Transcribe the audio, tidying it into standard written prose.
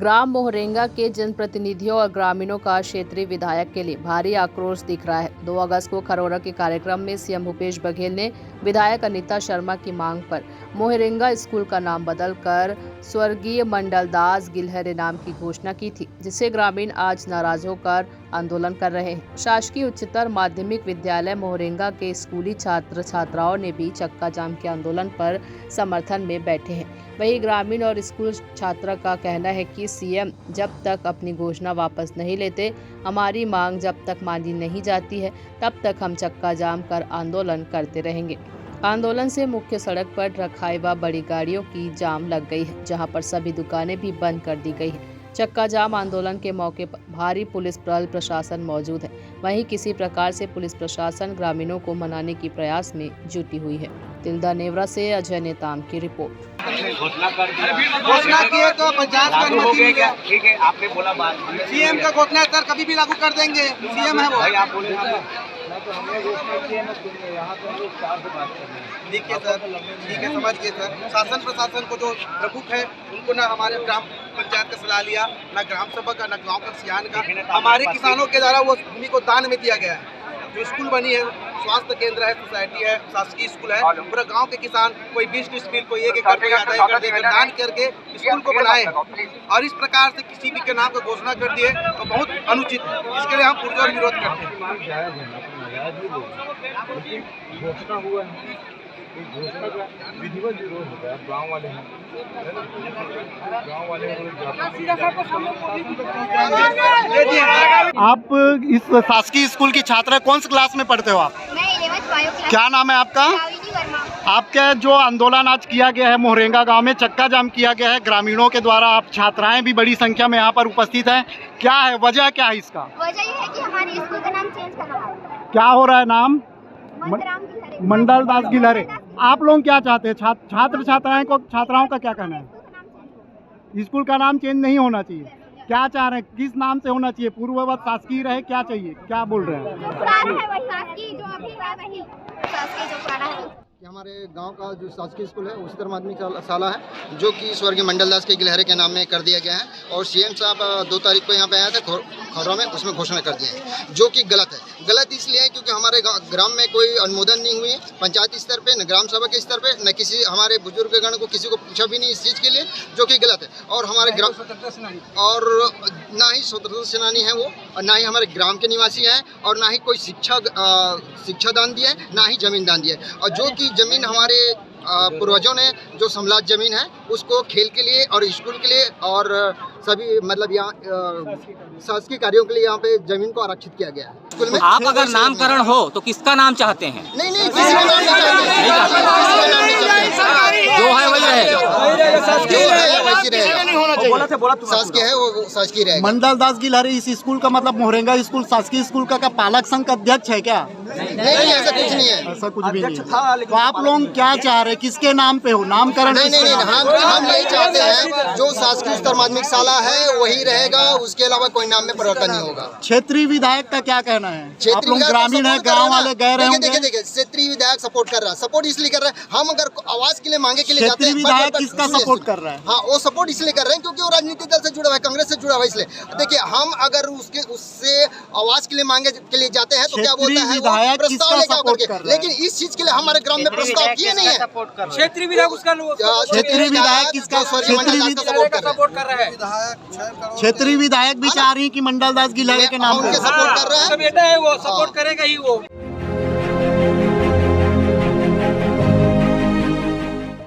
ग्राम मोहरेंगा के जनप्रतिनिधियों और ग्रामीणों का क्षेत्रीय विधायक के लिए भारी आक्रोश दिख रहा है। 2 अगस्त को खरोरा के कार्यक्रम में सीएम भूपेश बघेल ने विधायक अनीता शर्मा की मांग पर मोहरेंगा स्कूल का नाम बदलकर स्वर्गीय मंडलदास गिलहरे नाम की घोषणा की थी, जिससे ग्रामीण आज नाराज होकर आंदोलन कर रहे हैं। शासकीय उच्चतर माध्यमिक विद्यालय मोहरेंगा के स्कूली छात्र छात्राओं ने भी चक्का जाम के आंदोलन पर समर्थन में बैठे हैं। वहीं ग्रामीण और स्कूल छात्रा का कहना है कि सीएम जब तक अपनी घोषणा वापस नहीं लेते, हमारी मांग जब तक मानी नहीं जाती है, तब तक हम चक्का जाम कर आंदोलन करते रहेंगे। आंदोलन से मुख्य सड़क पर ट्रक व बड़ी गाड़ियों की जाम लग गई है, जहां पर सभी दुकानें भी बंद कर दी गई है। चक्का जाम आंदोलन के मौके पर भारी पुलिस बल प्रशासन मौजूद है। वहीं किसी प्रकार से पुलिस प्रशासन ग्रामीणों को मनाने की प्रयास में जुटी हुई है। तिल्दा नेवरा से अजय नेताम की रिपोर्ट। घोषणा किए तो पंचायत का अनुमति मिल गया। ठीक है, आपने बोला बात सीएम का घोषणा है, कभी भी लागू कर देंगे। सीएम है वो। भाई आप बोले ना तो हमने घोषणा की है ना, सुनिए यहाँ पे हम लोग 4 से बात कर रहे हैं। ठीक है सर, ठीक है, समझ गए सर। शासन प्रशासन को जो प्रमुख है उनको ना हमारे ग्राम पंचायत का सलाह लिया, ना ग्राम सभा का, ना गाँव का सियान का। हमारे किसानों के द्वारा वो भूमि को दान में दिया गया है। जो स्कूल बनी है, स्वास्थ्य केंद्र है, सोसाइटी है, शासकीय स्कूल है, पूरा गांव के किसान कोई 20 डिसमिल, कोई 1 एकड़, कोई आधा एकड़ देकर दान करके स्कूल को बनाए। और इस प्रकार से किसी भी के नाम का घोषणा कर दिए तो बहुत अनुचित है। इसके लिए हम पुरजोर विरोध करते हैं। घोषणा हुआ है, घोषणा का विधिवत विरोध होता है। गाँव वाले हैं, गाँव वाले आप इस शासकीय स्कूल की छात्रा, कौन सी क्लास में पढ़ते हो आप? मैं 11th बायो क्लास। क्या नाम है आपका? आपका जो आंदोलन आज किया गया है मोहरेंगा गांव में, चक्का जाम किया गया है ग्रामीणों के द्वारा, आप छात्राएं भी बड़ी संख्या में यहाँ पर उपस्थित हैं, क्या है वजह, क्या है इसका? वजह ये है कि हमारे स्कूल का नाम चेंज करना है। क्या हो रहा है? नाम मंडलदास गिलहरे। आप लोग क्या चाहते हैं? छात्र छात्राओं का क्या कहना है? स्कूल का नाम चेंज नहीं होना चाहिए। क्या चाह रहे हैं, किस नाम से होना चाहिए? पूर्ववत शासकीय रहे, क्या चाहिए, क्या बोल रहे हैं? हमारे गांव का जो शासकीय स्कूल है उच्चतर माध्यमिक शाला है, जो कि स्वर्गीय मंडलदास के गिलहरे के नाम में कर दिया गया है। और सीएम साहब 2 तारीख को यहाँ पे आया था खरोरा में, उसमें घोषणा कर दिया है, जो कि गलत है। गलत इसलिए है क्योंकि हमारे ग्राम में कोई अनुमोदन नहीं हुई है, पंचायत स्तर पे, न ग्राम सभा के स्तर पे, न किसी हमारे बुजुर्गगण को किसी को पूछा भी नहीं इस चीज़ के लिए, जो कि गलत है। और हमारे ग्राम और ना ही स्वतंत्रता सेनानी है वो, और ना ही हमारे ग्राम के निवासी हैं, और ना ही कोई शिक्षा दान दिया है, ना ही जमीन दान दिया है। और जो कि जमीन हमारे पूर्वजों ने जो समलात जमीन है उसको खेल के लिए और स्कूल के लिए और सभी मतलब यहाँ शासकीय कार्यों के लिए यहाँ पे जमीन को आरक्षित किया गया है। स्कूल में आप अगर नामकरण हो तो किसका नाम चाहते हैं? नहीं, किसी का नाम नहीं चाहते, जो है वही रहेगा, वैसी रहेगा। शासकीय है वो शासकीय रहेगा। मंडलदास गिलहरे इस स्कूल का मतलब मोहरेंगा स्कूल शासकीय स्कूल का पालक संघ का अध्यक्ष है क्या? नहीं, ऐसा कुछ नहीं है। ऐसा कुछ भी नहीं है। तो आप लोग क्या चाह रहे हैं, किसके नाम पे हो नामकरण? नहीं, हम यही चाहते हैं जो शासकीय उच्चतर माध्यमिक शाला है वही रहेगा, उसके अलावा कोई नाम में परिवर्तन नहीं होगा। क्षेत्रीय विधायक का क्या कहना है? आप लोग ग्रामीण है, गाँव वाले गए रहे होंगे। देखिए, क्षेत्रीय विधायक सपोर्ट कर रहा है। सपोर्ट इसलिए कर रहा है, हम अगर आवाज के लिए मांगे के लिए जाते हैं, विधायक किसका सपोर्ट कर रहा है? हाँ, वो सपोर्ट इसलिए कर रहे हैं क्योंकि वो राजनीतिक दल से जुड़ा हुआ है, कांग्रेस से जुड़ा हुआ है। इसलिए देखिए, हम अगर उससे आवाज के लिए मांगे के लिए जाते हैं तो क्या बोलता है, प्रस्ताव लेकर, लेकिन इस चीज के लिए हमारे ग्राम में प्रस्ताव किए नहीं है। क्षेत्रीय विधायक उसका क्षेत्रीय विधायक किसका सपोर्ट कर रहा है? क्षेत्रीय विधायक भी चाह रही है कि मंडलदास गिलहरे के नाम पे सपोर्ट कर रहा है। बेटा है वो सपोर्ट करेगा ही वो।